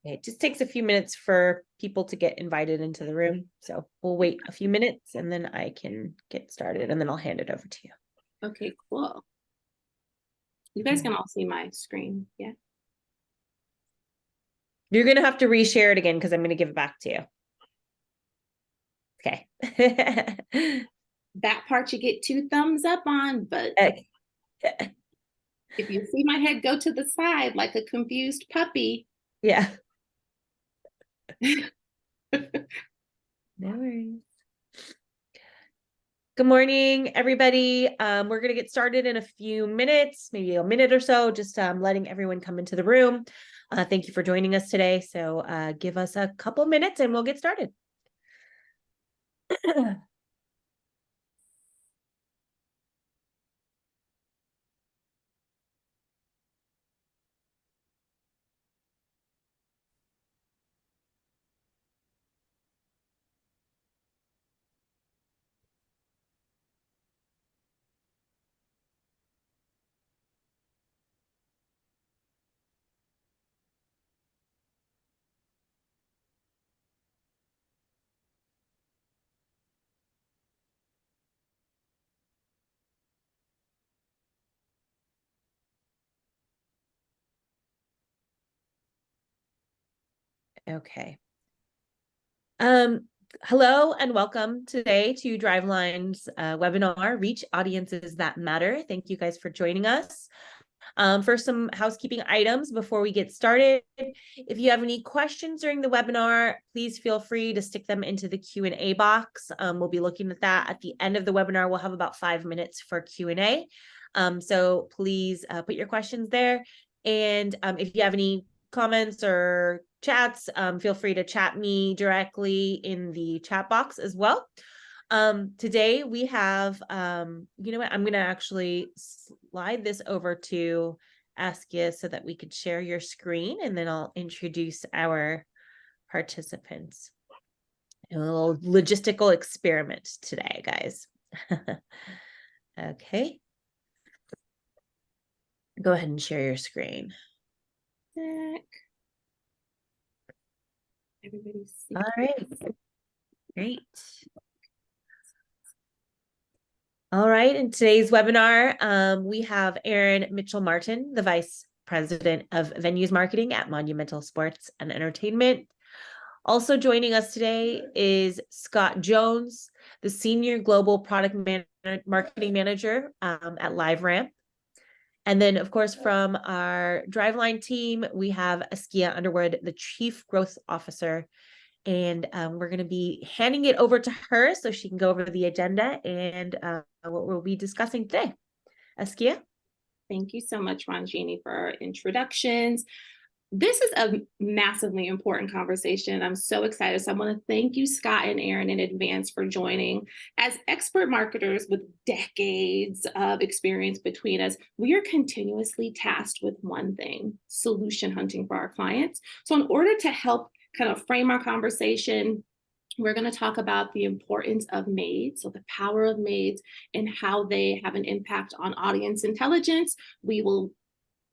It just takes a few minutes for people to get invited into the room. So we'll wait a few minutes and then I can get started and then I'll hand it over to you. Okay, cool. You guys can all see my screen, yeah? You're going to have to reshare it again because I'm going to give it back to you. Okay. That part you get 2 thumbs up on, but if you see my head go to the side like a confused puppy. Yeah. No worries. Good morning, everybody. We're going to get started in a few minutes, maybe a minute or so, just letting everyone come into the room. Thank you for joining us today. So give us a couple minutes and we'll get started. Okay. Hello and welcome today to DriveLine's webinar, Reach Audiences That Matter. Thank you guys for joining us. First, some housekeeping items before we get started. If you have any questions during the webinar, please feel free to stick them into the Q&A box. We'll be looking at that at the end of the webinar. We'll have about 5 minutes for Q&A. So please put your questions there. And if you have any comments or chats, feel free to chat me directly in the chat box as well. Today we have, you know what, I'm going to actually slide this over to Askia so that we could share your screen and then I'll introduce our participants. A little logistical experiment today, guys. Okay. Go ahead and share your screen. Everybody's All right. Great. All right, in today's webinar, we have Erin Mitchell-Martin, the Vice President of Venues Marketing at Monumental Sports and Entertainment. Also joining us today is Scott Jones, the Senior Global Product Marketing Manager at LiveRamp. And then, of course, from our DriveLine team, we have Askia Underwood, the Chief Growth Officer. And we're going to be handing it over to her so she can go over the agenda and what we'll be discussing today. Askia? Thank you so much, Ranjini, for our introductions. This is a massively important conversation. I'm so excited. So I want to thank you, Scott and Erin, in advance for joining. As expert marketers with decades of experience between us, we are continuously tasked with one thing: solution hunting for our clients. So in order to help kind of frame our conversation, we're going to talk about the importance of MAIDs, so the power of MAIDs and how they have an impact on audience intelligence. We will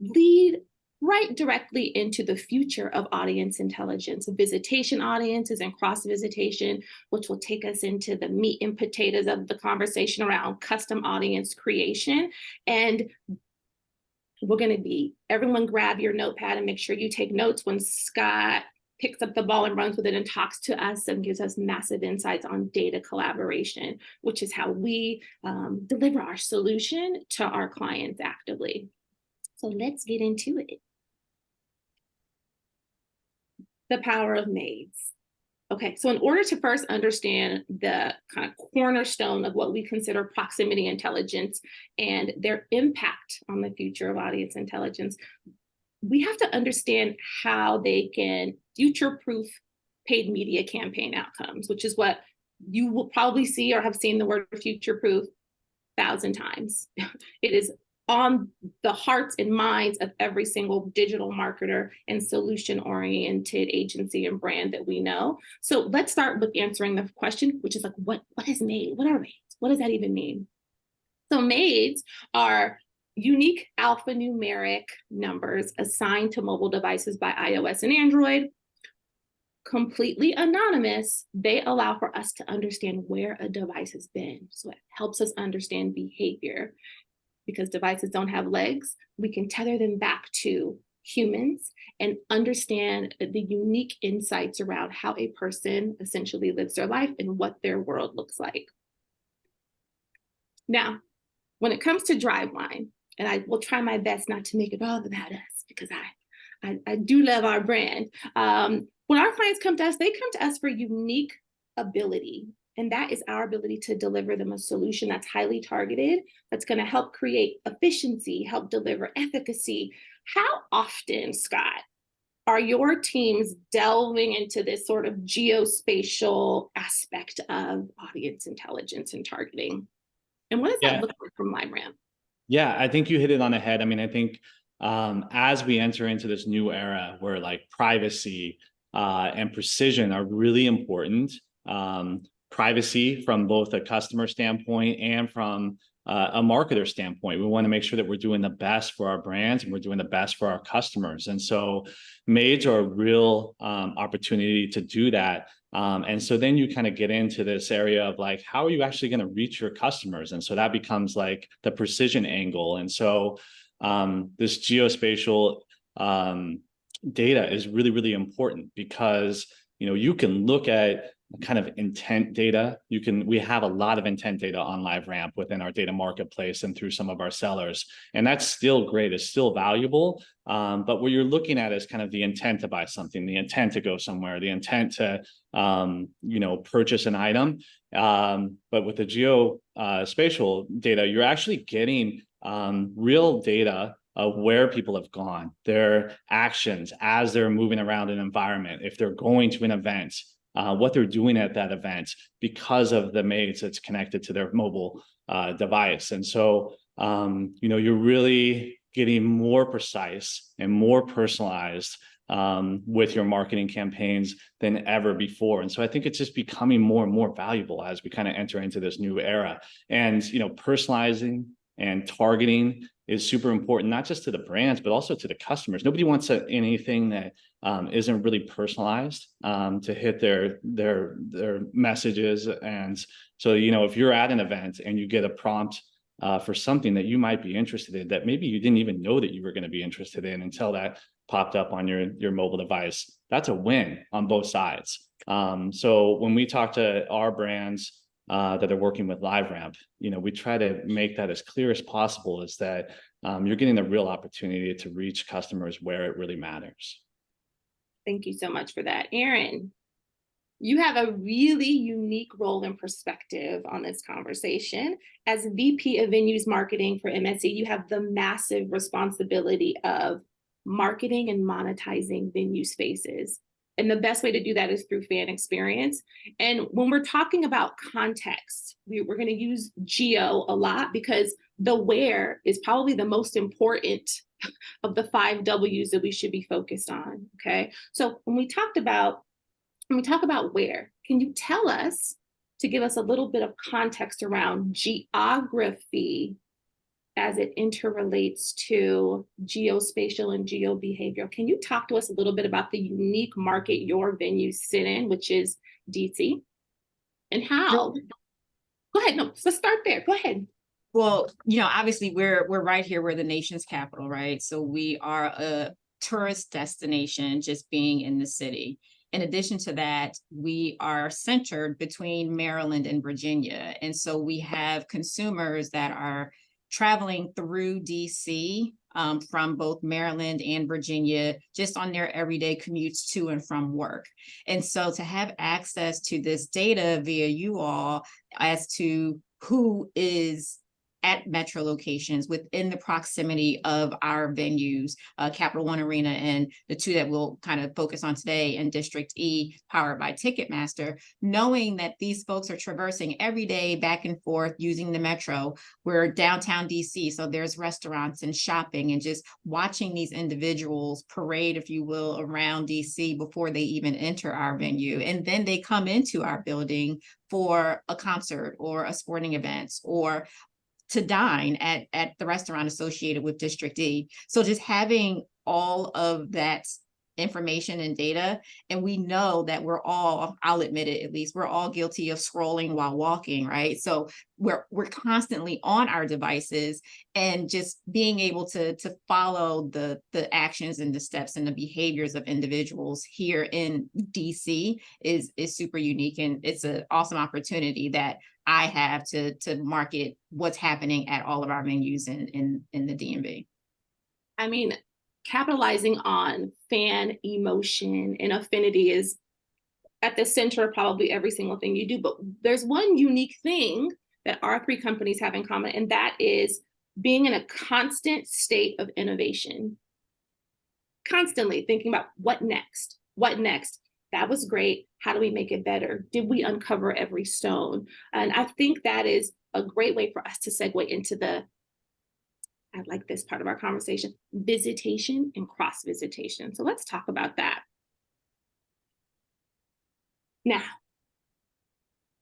lead right directly into the future of audience intelligence, visitation audiences and cross-visitation, which will take us into the meat and potatoes of the conversation around custom audience creation. And we're going to be, everyone grab your notepad and make sure you take notes when Scott picks up the ball and runs with it and talks to us and gives us massive insights on data collaboration, which is how we deliver our solution to our clients actively. So let's get into it. The power of MAIDs. Okay, so in order to first understand the kind of cornerstone of what we consider proximity intelligence and their impact on the future of audience intelligence, we have to understand how they can future-proof paid media campaign outcomes, which is what you will probably see or have seen the word future-proof 1,000 times. It is on the hearts and minds of every single digital marketer and solution-oriented agency and brand that we know. So let's start with answering the question, which is like, what is MAID? What are MAIDs? What does that even mean? So MAIDs are unique alphanumeric numbers assigned to mobile devices by iOS and Android. completely anonymous, they allow for us to understand where a device has been. So it helps us understand behavior. Because devices don't have legs, we can tether them back to humans and understand the unique insights around how a person essentially lives their life and what their world looks like. Now, when it comes to DriveLine, and I will try my best not to make it all about us, because I do love our brand. When our clients come to us, they come to us for unique ability. And that is our ability to deliver them a solution that's highly targeted, that's going to help create efficiency, help deliver efficacy. How often, Scott, are your teams delving into this sort of geospatial aspect of audience intelligence and targeting? And what does that look like from LiveRamp? Yeah, I think you hit it on the head. I mean, I think as we enter into this new era where like privacy and precision are really important, privacy from both a customer standpoint and from a marketer standpoint. We want to make sure that we're doing the best for our brands and we're doing the best for our customers. And so MAIDs are a real opportunity to do that. And so then you kind of get into this area of like, how are you actually going to reach your customers? And so that becomes like the precision angle. And so this geospatial data is really, really important because, you know, you can look at kind of intent data. We have a lot of intent data on LiveRamp within our data marketplace and through some of our sellers. And that's still great, it's still valuable. But what you're looking at is kind of the intent to buy something, the intent to go somewhere, the intent to, purchase an item. But with the geospatial data, you're actually getting real data of where people have gone, their actions as they're moving around an environment, if they're going to an event, what they're doing at that event because of the MAIDs that's connected to their mobile device. And so, you're really getting more precise and more personalized with your marketing campaigns than ever before. And so I think it's just becoming more and more valuable as we kind of enter into this new era. And, personalizing and targeting is super important, not just to the brands, but also to the customers. Nobody wants anything that isn't really personalized to hit their messages. And so, if you're at an event and you get a prompt for something that you might be interested in, that maybe you didn't even know that you were going to be interested in until that popped up on your mobile device, that's a win on both sides. So when we talk to our brands that are working with LiveRamp, we try to make that as clear as possible, is that you're getting the real opportunity to reach customers where it really matters. Thank you so much for that. Erin, you have a really unique role and perspective on this conversation. As VP of Venues Marketing for MSC, you have the massive responsibility of marketing and monetizing venue spaces. And the best way to do that is through fan experience. And when we're talking about context, we're going to use geo a lot because the where is probably the most important of the 5 W's that we should be focused on. Okay. So when we talk about where, can you tell us, to give us a little bit of context around geography as it interrelates to geospatial and geobehavioral? Can you talk to us a little bit about the unique market your venues sit in, which is DC, and how? Go ahead. No, let's start there. Go ahead. Well, obviously we're right here. We're the nation's capital, right? So we are a tourist destination, just being in the city. In addition to that, we are centered between Maryland and Virginia. And so we have consumers that are traveling through DC from both Maryland and Virginia, just on their everyday commutes to and from work. And so to have access to this data via you all as to who is at metro locations within the proximity of our venues, Capital One Arena and the 2 that we'll kind of focus on today, and District E, powered by Ticketmaster, knowing that these folks are traversing every day back and forth using the metro. We're downtown DC, so there's restaurants and shopping, and just watching these individuals parade, if you will, around DC before they even enter our venue. And then they come into our building for a concert or a sporting event, or to dine at the restaurant associated with District E. So just having all of that information and data. And we know that we're all, I'll admit it, at least we're all guilty of scrolling while walking, right? So we're constantly on our devices, and just being able to follow the actions and the steps and the behaviors of individuals here in DC is super unique. And it's an awesome opportunity that I have to market what's happening at all of our venues in the DMV. I mean, capitalizing on fan emotion and affinity is at the center of probably every single thing you do. But there's one unique thing that our three companies have in common, and that is being in a constant state of innovation. Constantly thinking about what next? What next? That was great. How do we make it better? Did we uncover every stone? And I think that is a great way for us to segue into I like this part of our conversation, visitation and cross-visitation. So let's talk about that. Now,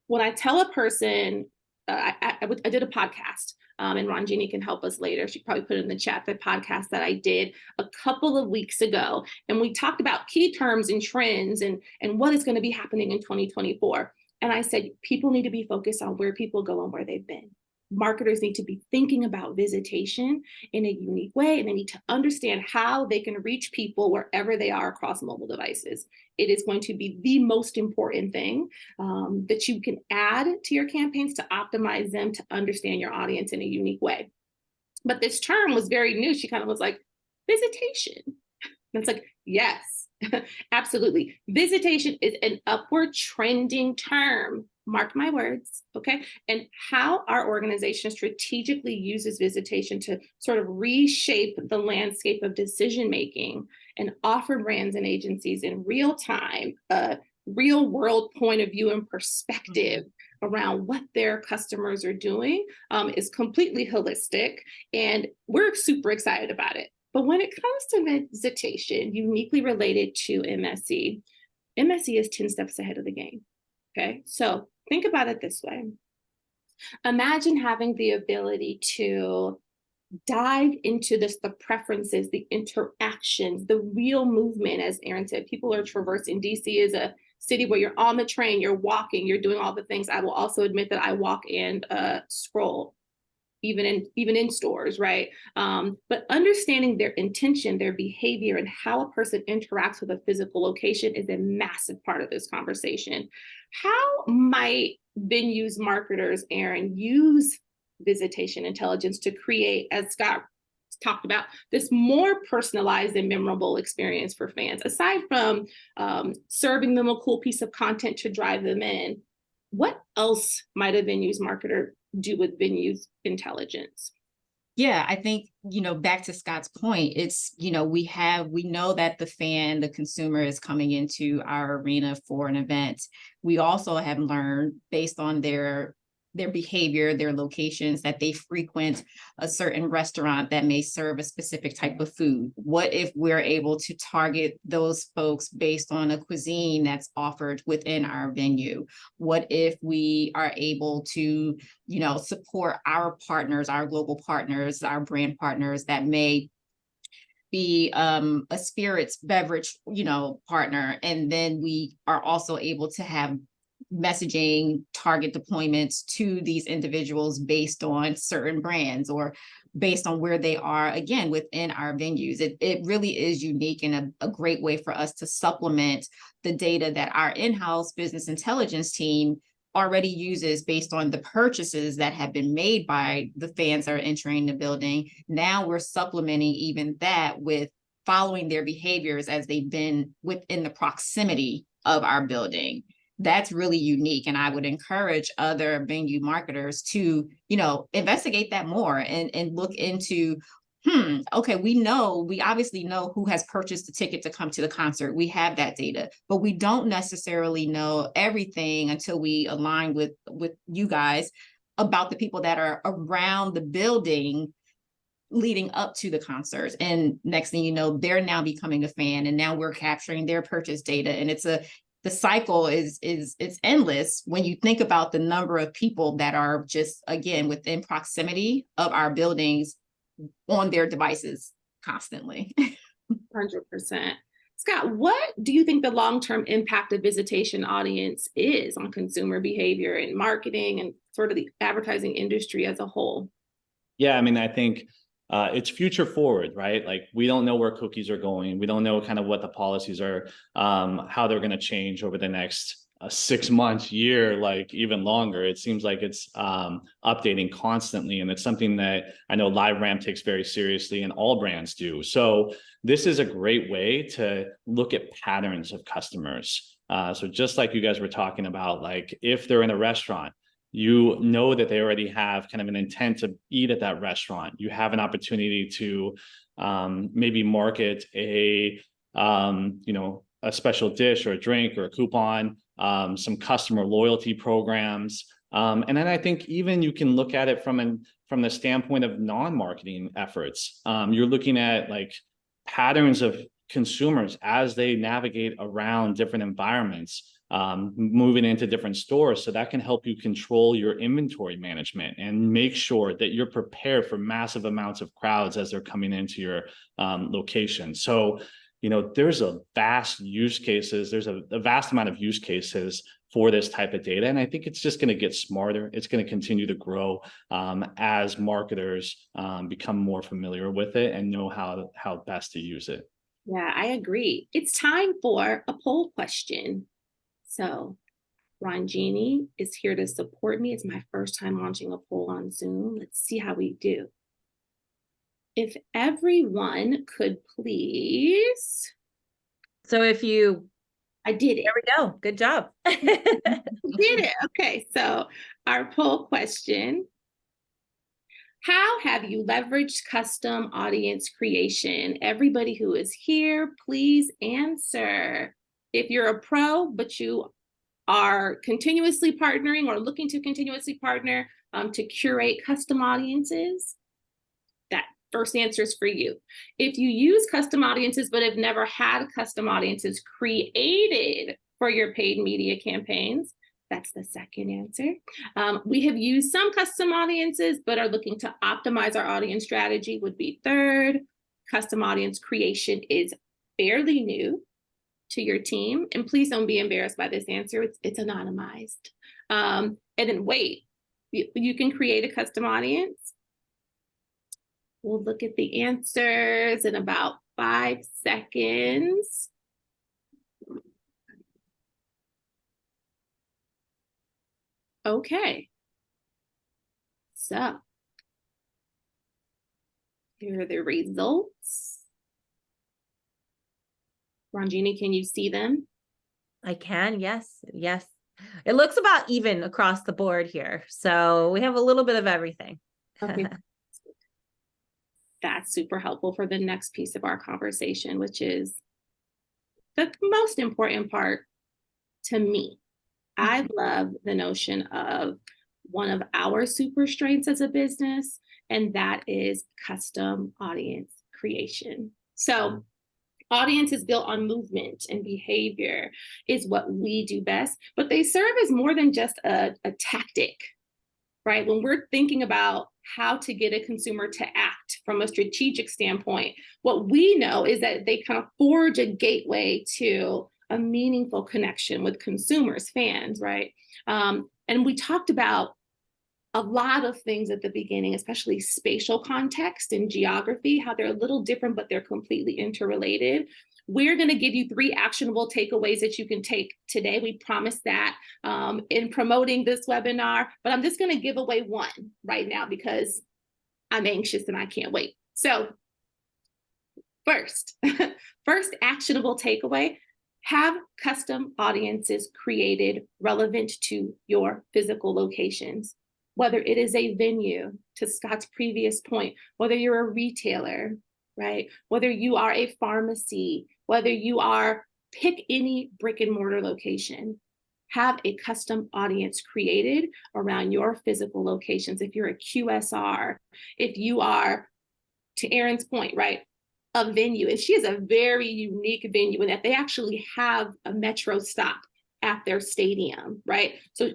when I tell a person, I did a podcast, and Ranjini can help us later. She probably put it in the chat, the podcast that I did a couple of weeks ago. And we talked about key terms and trends and what is going to be happening in 2024. And I said, people need to be focused on where people go and where they've been. Marketers need to be thinking about visitation in a unique way, and they need to understand how they can reach people wherever they are across mobile devices. It is going to be the most important thing that you can add to your campaigns to optimize them, to understand your audience in a unique way. But this term was very new. She kind of was like, visitation. And it's like, yes, absolutely. Visitation is an upward trending term. Mark my words, okay? And how our organization strategically uses visitation to sort of reshape the landscape of decision-making and offer brands and agencies in real time, a real world point of view and perspective around what their customers are doing is completely holistic, and we're super excited about it. But when it comes to visitation, uniquely related to MSE, MSE is 10 steps ahead of the game, okay? So think about it this way. Imagine having the ability to dive into the preferences, the interactions, the real movement. As Erin said, people are traversing. DC is a city where you're on the train, you're walking, you're doing all the things. I will also admit that I walk and scroll, even in stores, right? But understanding their intention, their behavior, and how a person interacts with a physical location is a massive part of this conversation. How might venues marketers, Erin, use visitation intelligence to create, as Scott talked about, this more personalized and memorable experience for fans? Aside from serving them a cool piece of content to drive them in, what else might a venues marketer do with venues intelligence? Yeah, I think, back to Scott's point, it's, we know that the consumer is coming into our arena for an event. We also have learned, based on their behavior, their locations, that they frequent a certain restaurant that may serve a specific type of food. What if we're able to target those folks based on a cuisine that's offered within our venue? What if we are able to, support our partners, our global partners, our brand partners that may be a spirits beverage, partner, and then we are also able to have messaging target deployments to these individuals based on certain brands or based on where they are, again, within our venues. It really is unique and a great way for us to supplement the data that our in-house business intelligence team already uses based on the purchases that have been made by the fans that are entering the building. Now we're supplementing even that with following their behaviors as they've been within the proximity of our building. That's really unique. And I would encourage other venue marketers to, investigate that more and look into, okay, we obviously know who has purchased the ticket to come to the concert. We have that data, but we don't necessarily know everything until we align with you guys about the people that are around the building leading up to the concerts. And next thing you know, they're now becoming a fan, and now we're capturing their purchase data. And the cycle is endless when you think about the number of people that are just, again, within proximity of our buildings on their devices constantly. 100%. Scott, what do you think the long-term impact of visitation audience is on consumer behavior and marketing and sort of the advertising industry as a whole? Yeah, I mean, I think it's future forward, right? Like we don't know where cookies are going. We don't know kind of what the policies are, how they're going to change over the next 6 months, year, like even longer. It seems like it's updating constantly. And it's something that I know LiveRamp takes very seriously and all brands do. So this is a great way to look at patterns of customers. So just like you guys were talking about, like if they're in a restaurant, you know that they already have kind of an intent to eat at that restaurant. You have an opportunity to maybe market a a special dish or a drink or a coupon, some customer loyalty programs. And then I think even you can look at it from the standpoint of non-marketing efforts. You're looking at like patterns of consumers as they navigate around different environments, moving into different stores. So that can help you control your inventory management and make sure that you're prepared for massive amounts of crowds as they're coming into your location. So, there's a vast use cases. There's a vast amount of use cases for this type of data. And I think it's just going to get smarter. It's going to continue to grow as marketers become more familiar with it and know how best to use it. Yeah, I agree. It's time for a poll question. So Ranjini is here to support me. It's my first time launching a poll on Zoom. Let's see how we do. If everyone could please. So if you, I did it. there we go. Good job. I did it. Okay, so our poll question. How have you leveraged custom audience creation? Everybody who is here, please answer. If you're a pro, but you are continuously partnering or looking to continuously partner to curate custom audiences, that first answer is for you. If you use custom audiences, but have never had custom audiences created for your paid media campaigns, that's the second answer. We have used some custom audiences, but are looking to optimize our audience strategy would be third. Custom audience creation is fairly new to your team. And please don't be embarrassed by this answer. It's anonymized. And then wait, you can create a custom audience. We'll look at the answers in about 5 seconds. Okay. So here are the results. Ranjini, can you see them? I can, yes. It looks about even across the board here. So we have a little bit of everything. Okay. That's super helpful for the next piece of our conversation, which is the most important part to me. I love the notion of one of our super strengths as a business, and that is custom audience creation. So audience is built on movement and behavior is what we do best, but they serve as more than just a tactic, right? When we're thinking about how to get a consumer to act from a strategic standpoint, what we know is that they kind of forge a gateway to a meaningful connection with consumers, fans, right? And we talked about a lot of things at the beginning, especially spatial context and geography, how they're a little different, but they're completely interrelated. We're going to give you 3 actionable takeaways that you can take today. We promised that in promoting this webinar, but I'm just going to give away one right now because I'm anxious and I can't wait. So first actionable takeaway, have custom audiences created relevant to your physical locations. Whether it is a venue, to Scott's previous point, whether you're a retailer, right? Whether you are a pharmacy, whether you are, pick any brick and mortar location, have a custom audience created around your physical locations. If you're a QSR, if you are, to Erin's point, right? A venue, and she is a very unique venue in that they actually have a metro stop at their stadium, right? So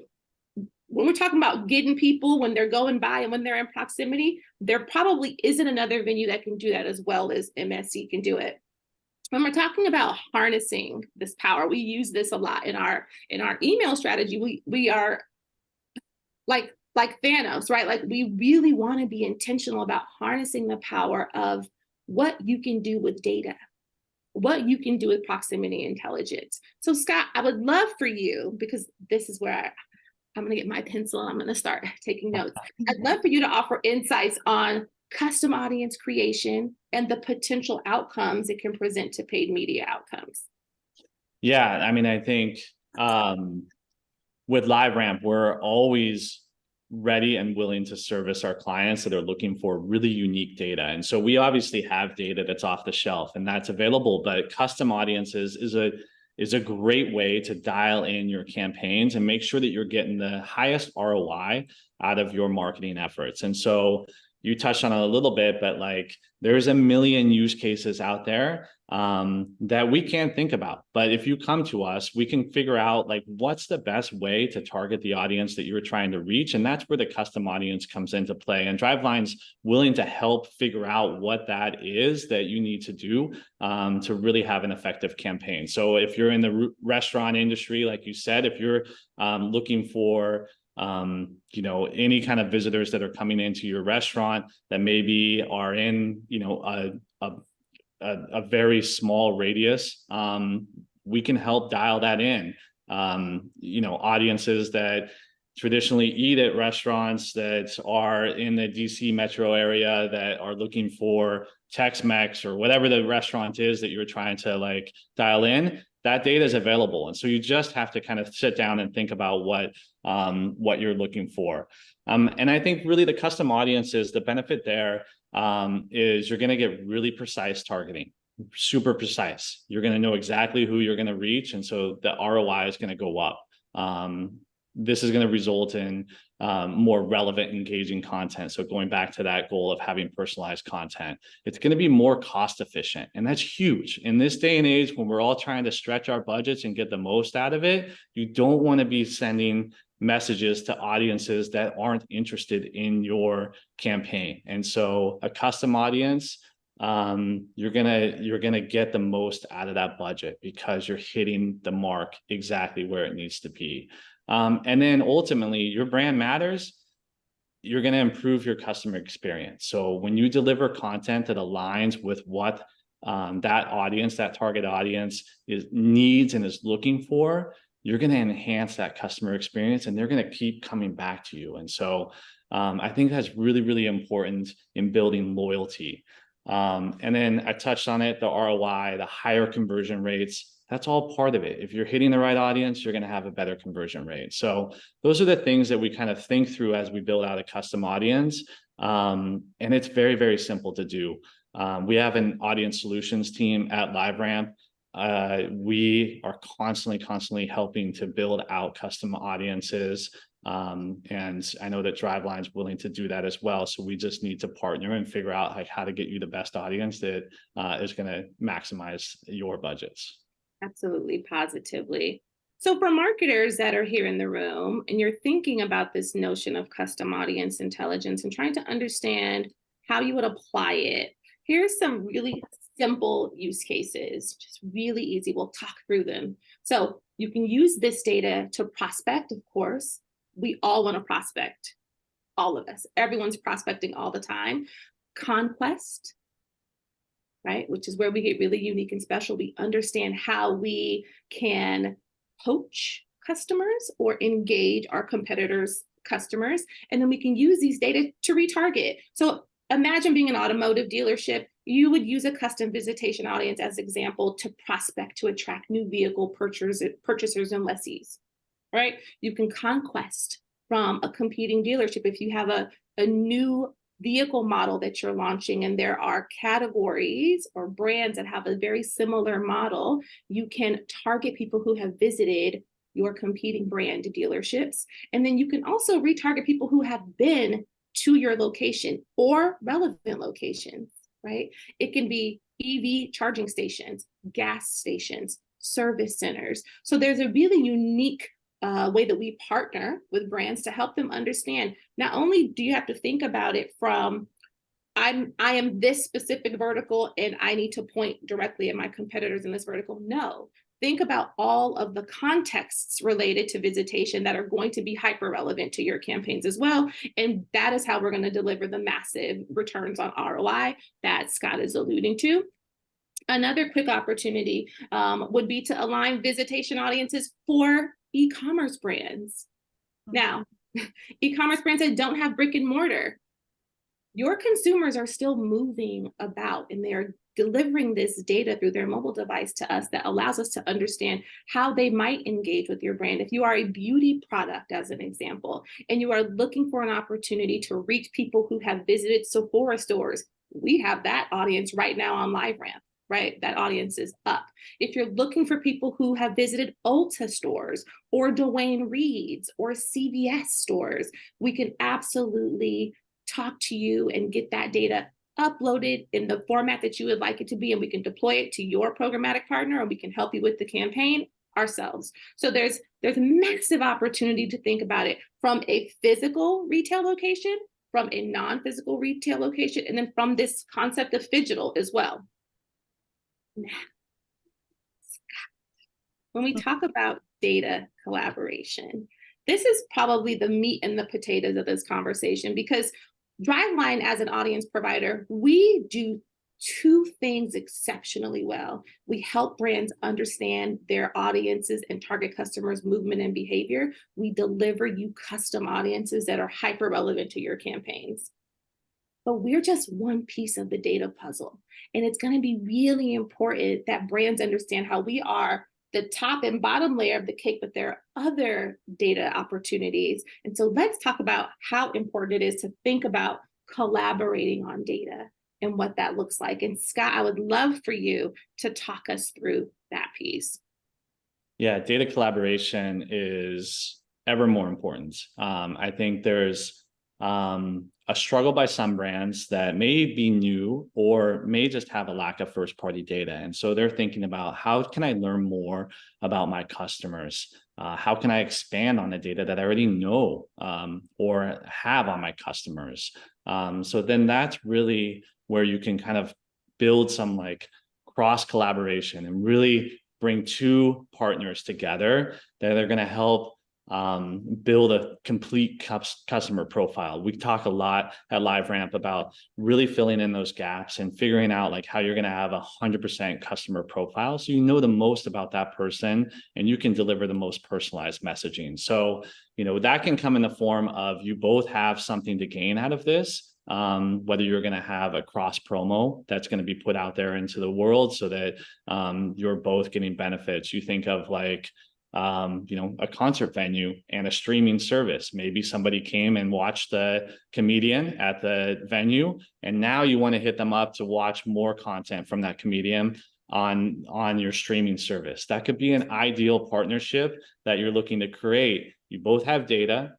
when we're talking about getting people when they're going by and when they're in proximity, there probably isn't another venue that can do that as well as MSC can do it. when we're talking about harnessing this power, we use this a lot in our email strategy. We are like Thanos, right? Like we really want to be intentional about harnessing the power of what you can do with data, what you can do with proximity intelligence. So Scott, I would love for you, because this is where I'm going to get my pencil and I'm going to start taking notes. I'd love for you to offer insights on custom audience creation and the potential outcomes it can present to paid media outcomes. Yeah, I mean, I think with LiveRamp, we're always ready and willing to service our clients that are looking for really unique data. And so we obviously have data that's off the shelf and that's available, but custom audiences is a great way to dial in your campaigns and make sure that you're getting the highest ROI out of your marketing efforts. And so you touched on it a little bit, but like there's a million use cases out there that we can't think about. But if you come to us, we can figure out like what's the best way to target the audience that you're trying to reach. And that's where the custom audience comes into play. And DriveLine's willing to help figure out what that is that you need to do to really have an effective campaign. So if you're in the restaurant industry, like you said, if you're looking for any kind of visitors that are coming into your restaurant that maybe are in, a very small radius, we can help dial that in. Audiences that traditionally eat at restaurants that are in the DC metro area that are looking for Tex-Mex or whatever the restaurant is that you're trying to like dial in, that data is available. And so you just have to kind of sit down and think about what you're looking for. And I think really the custom audiences, the benefit there is you're going to get really precise targeting, super precise. You're going to know exactly who you're going to reach. And so the ROI is going to go up. This is going to result in more relevant, engaging content. So going back to that goal of having personalized content, it's going to be more cost efficient. And that's huge. In this day and age, when we're all trying to stretch our budgets and get the most out of it, you don't want to be sending messages to audiences that aren't interested in your campaign. And so a custom audience, you're gonna get the most out of that budget because you're hitting the mark exactly where it needs to be. And then ultimately your brand matters. You're going to improve your customer experience. So when you deliver content that aligns with what that audience, that target audience needs and is looking for, you're going to enhance that customer experience and they're going to keep coming back to you. And so I think that's really, really important in building loyalty. And then I touched on it, the ROI, the higher conversion rates. That's all part of it. If you're hitting the right audience, you're going to have a better conversion rate. So those are the things that we kind of think through as we build out a custom audience. And it's very, very simple to do. We have an audience solutions team at LiveRamp. We are constantly helping to build out custom audiences. And I know that DriveLine is willing to do that as well. So we just need to partner and figure out like how to get you the best audience that is going to maximize your budgets. Absolutely, positively. So for marketers that are here in the room and you're thinking about this notion of custom audience intelligence and trying to understand how you would apply it, here's some really simple use cases, just really easy. We'll talk through them. So you can use this data to prospect, of course. We all want to prospect, all of us. Everyone's prospecting all the time. Conquest, right? Which is where we get really unique and special. We understand how we can poach customers or engage our competitors' customers. And then we can use these data to retarget. So imagine being an automotive dealership. You would use a custom visitation audience as an example to prospect to attract new vehicle purchasers and lessees, right? You can conquest from a competing dealership. If you have a new vehicle model that you're launching and there are categories or brands that have a very similar model, you can target people who have visited your competing brand dealerships. And then you can also retarget people who have been to your location or relevant locations, right? It can be EV charging stations, gas stations, service centers. So there's a really unique way that we partner with brands to help them understand, not only do you have to think about it from I am this specific vertical and I need to point directly at my competitors in this vertical. No, think about all of the contexts related to visitation that are going to be hyper relevant to your campaigns as well. And that is how we're going to deliver the massive returns on ROI that Scott is alluding to. Another quick opportunity would be to align visitation audiences for e-commerce brands. Now, e-commerce brands that don't have brick and mortar, your consumers are still moving about and they're delivering this data through their mobile device to us that allows us to understand how they might engage with your brand. If you are a beauty product, as an example, and you are looking for an opportunity to reach people who have visited Sephora stores, we have that audience right now on LiveRamp. Right? That audience is up. If you're looking for people who have visited Ulta stores or Dwayne Reed's or CVS stores, we can absolutely talk to you and get that data uploaded in the format that you would like it to be, and we can deploy it to your programmatic partner, and we can help you with the campaign ourselves. So there's massive opportunity to think about it from a physical retail location, from a non-physical retail location, and then from this concept of phygital as well. When we talk about data collaboration, this is probably the meat and the potatoes of this conversation, because DriveLine, as an audience provider, we do two things exceptionally well. We help brands understand their audiences and target customers' movement and behavior. We deliver you custom audiences that are hyper relevant to your campaigns. But we're just one piece of the data puzzle. And it's going to be really important that brands understand how we are the top and bottom layer of the cake, but there are other data opportunities. And so let's talk about how important it is to think about collaborating on data and what that looks like. And Scott, I would love for you to talk us through that piece. Yeah, data collaboration is ever more important. I think there's a struggle by some brands that may be new or may just have a lack of first-party data. And so they're thinking about, how can I learn more about my customers? How can I expand on the data that I already know or have on my customers? So then that's really where you can kind of build some like cross collaboration and really bring two partners together that are going to help build a complete customer profile. We talk a lot at LiveRamp about really filling in those gaps and figuring out like how you're going to have 100% customer profile, so you know the most about that person and you can deliver the most personalized messaging. So, you know, that can come in the form of you both have something to gain out of this. Whether you're going to have a cross promo that's going to be put out there into the world so that you're both getting benefits. You think of like, you know, a concert venue and a streaming service. Maybe somebody came and watched the comedian at the venue, and now you want to hit them up to watch more content from that comedian on your streaming service. That could be an ideal partnership that you're looking to create. You both have data,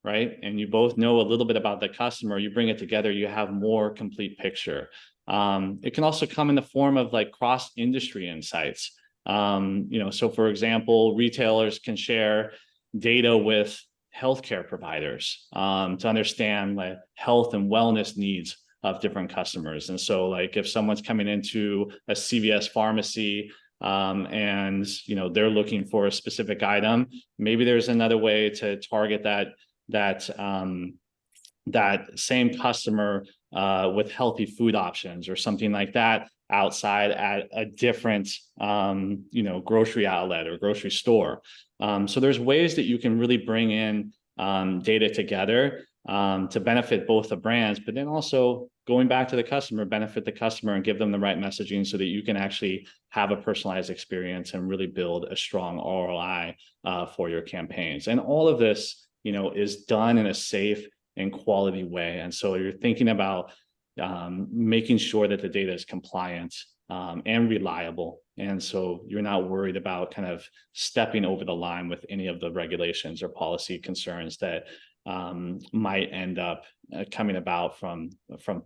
right? And you both know a little bit about the customer. You bring it together, you have more complete picture. It can also come in the form of like cross-industry insights. You know, so for example, retailers can share data with healthcare providers to understand like health and wellness needs of different customers. And so like if someone's coming into a CVS pharmacy and, you know, they're looking for a specific item, maybe there's another way to target that same customer with healthy food options or something like that outside at a different, you know, grocery outlet or grocery store. So there's ways that you can really bring in data together to benefit both the brands, but then also going back to the customer, benefit the customer and give them the right messaging so that you can actually have a personalized experience and really build a strong ROI for your campaigns. And all of this, you know, is done in a safe and quality way. And so you're thinking about making sure that the data is compliant and reliable. And so you're not worried about kind of stepping over the line with any of the regulations or policy concerns that might end up coming about from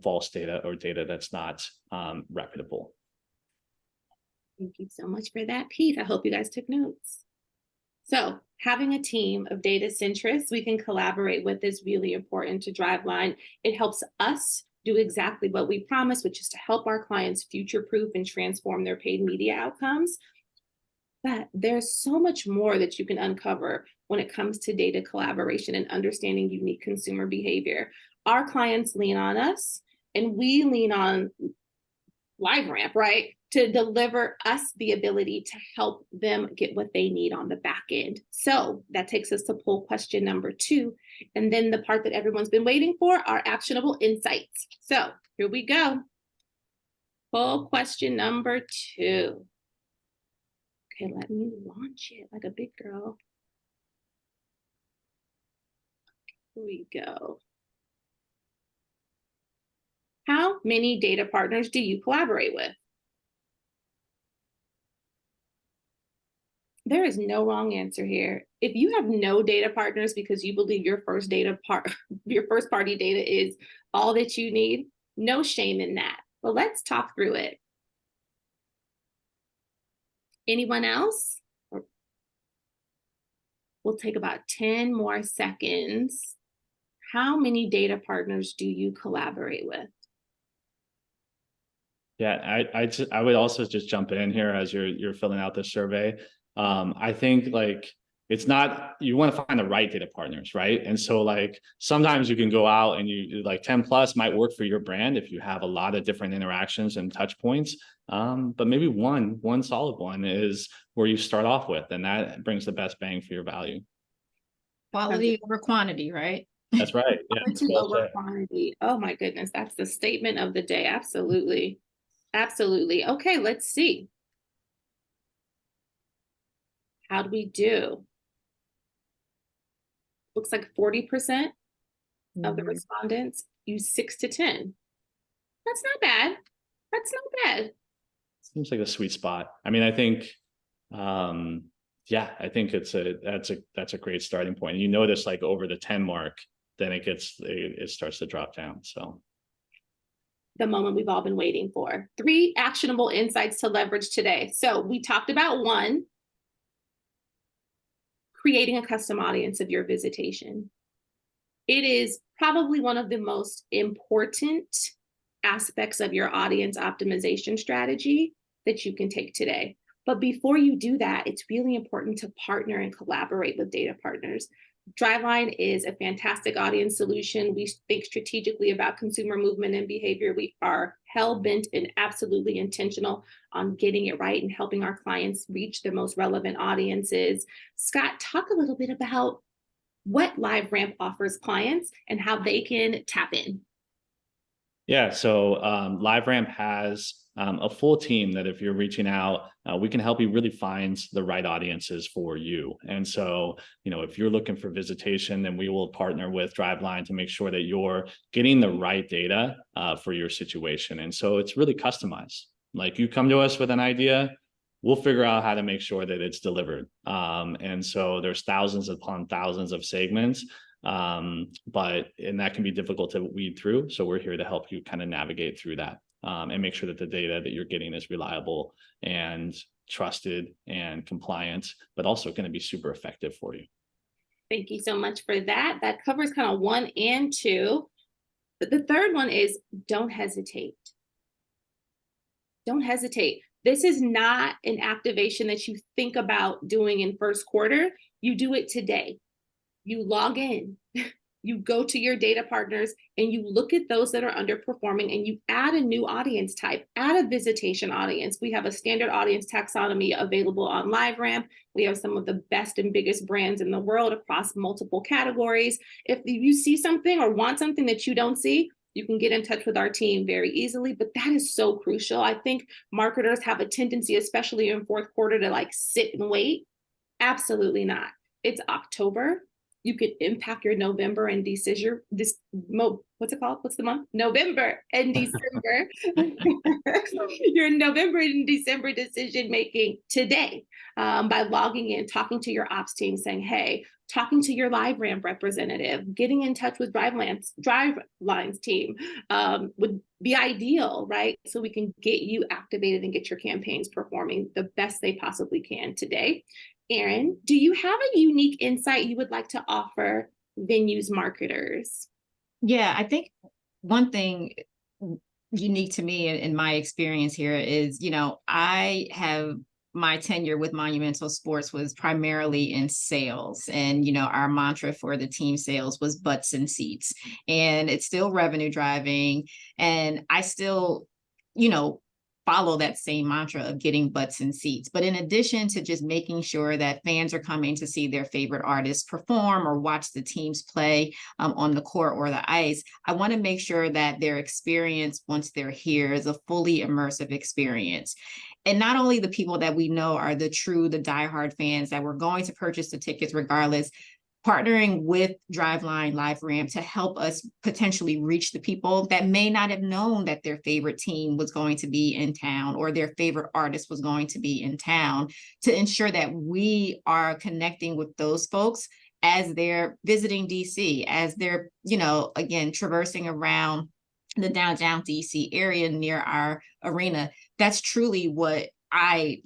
false data or data that's not reputable. Thank you so much for that piece. I hope you guys took notes. So having a team of data centrists we can collaborate with is really important to DriveLine. It helps us do exactly what we promised, which is to help our clients future-proof and transform their paid media outcomes. But there's so much more that you can uncover when it comes to data collaboration and understanding unique consumer behavior. Our clients lean on us, and we lean on LiveRamp, right, to deliver us the ability to help them get what they need on the back end. So that takes us to poll question number 2. And then the part that everyone's been waiting for, our actionable insights. So here we go. Poll question number 2. Okay, let me launch it like a big girl. Here we go. How many data partners do you collaborate with? There is no wrong answer here. If you have no data partners because you believe your first party data is all that you need, no shame in that. But let's talk through it. Anyone else? We'll take about 10 more seconds. How many data partners do you collaborate with? Yeah, I would also just jump in here as you're filling out this survey. I think like it's not, you want to find the right data partners, right? And so like sometimes you can go out and you like 10 plus might work for your brand if you have a lot of different interactions and touch points. But maybe one solid one is where you start off with, and that brings the best bang for your value. Quality over quantity, right? That's right. Yeah. Quality over quantity. Oh my goodness, that's the statement of the day. Absolutely. Absolutely. Okay, let's see. How do we do? Looks like 40% of the respondents use 6 to 10. That's not bad. That's not bad. Seems like a sweet spot. I mean, I think, yeah, I think that's a great starting point. You notice like over the 10 mark, then it starts to drop down. So the moment we've all been waiting for. 3 actionable insights to leverage today. So we talked about 1, creating a custom audience of your visitation. It is probably one of the most important aspects of your audience optimization strategy that you can take today. But before you do that, it's really important to partner and collaborate with data partners. DriveLine is a fantastic audience solution. We think strategically about consumer movement and behavior. We are hell-bent and absolutely intentional on getting it right and helping our clients reach the most relevant audiences. Scott, talk a little bit about what LiveRamp offers clients and how they can tap in. Yeah, so LiveRamp has a full team that if you're reaching out, we can help you really find the right audiences for you. And so, if you're looking for visitation, then we will partner with DriveLine to make sure that you're getting the right data for your situation. And so it's really customized. Like you come to us with an idea, we'll figure out how to make sure that it's delivered. And so there's thousands upon thousands of segments. And that can be difficult to weed through. So we're here to help you kind of navigate through that and make sure that the data that you're getting is reliable and trusted and compliant, but also going to be super effective for you. Thank you so much for that. That covers kind of 1 and 2. But the third one is don't hesitate. Don't hesitate. This is not an activation that you think about doing in first quarter. You do it today. You log in, you go to your data partners and you look at those that are underperforming and you add a new audience type, add a visitation audience. We have a standard audience taxonomy available on LiveRamp. We have some of the best and biggest brands in the world across multiple categories. If you see something or want something that you don't see, you can get in touch with our team very easily, but that is so crucial. I think marketers have a tendency, especially in fourth quarter, to like sit and wait. Absolutely not. It's October. You could impact your November and December. What's it called? What's the month? November and December. Your November and December decision making today by logging in, talking to your ops team, saying, "Hey," talking to your LiveRamp representative, getting in touch with DriveLine's team would be ideal, right? So we can get you activated and get your campaigns performing the best they possibly can today. Erin, do you have a unique insight you would like to offer venues marketers? Yeah, I think one thing unique to me in my experience here is, I have my tenure with Monumental Sports was primarily in sales. And, our mantra for the team sales was butts and seats. And it's still revenue driving. And I still, follow that same mantra of getting butts and seats. But in addition to just making sure that fans are coming to see their favorite artists perform or watch the teams play on the court or the ice, I want to make sure that their experience once they're here is a fully immersive experience. And not only the people that we know are the diehard fans that were going to purchase the tickets regardless, partnering with DriveLine, LiveRamp to help us potentially reach the people that may not have known that their favorite team was going to be in town or their favorite artist was going to be in town, to ensure that we are connecting with those folks as they're visiting DC, as they're, again, traversing around the downtown DC area near our arena. That's truly what I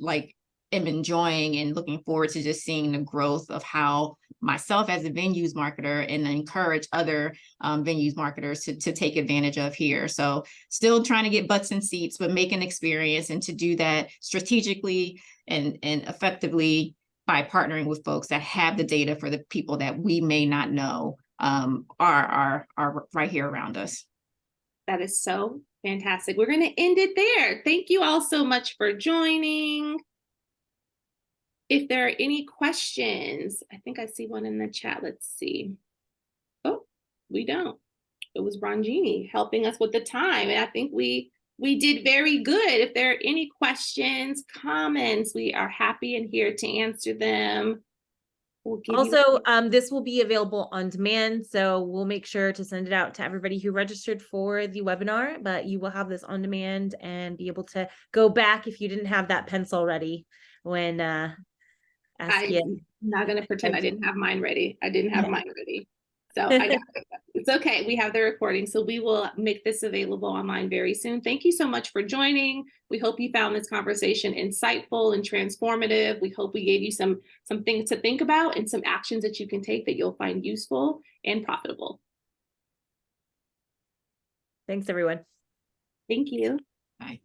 am enjoying and looking forward to, just seeing the growth of how myself as a venues marketer and encourage other venues marketers to take advantage of here. So still trying to get butts and seats, but make an experience, and to do that strategically and effectively by partnering with folks that have the data for the people that we may not know are right here around us. That is so fantastic. We're going to end it there. Thank you all so much for joining. If there are any questions, I think I see one in the chat. Let's see. Oh, we don't. It was Ranjini helping us with the time. And I think we did very good. If there are any questions, comments, we are happy and here to answer them. Also, this will be available on demand, so we'll make sure to send it out to everybody who registered for the webinar, but you will have this on demand and be able to go back if you didn't have that pencil ready when Askia. I'm not going to pretend I didn't have mine ready. I didn't have mine ready. So I got it. It's okay. We have the recording. So we will make this available online very soon. Thank you so much for joining. We hope you found this conversation insightful and transformative. We hope we gave you some things to think about and some actions that you can take that you'll find useful and profitable. Thanks, everyone. Thank you. Bye.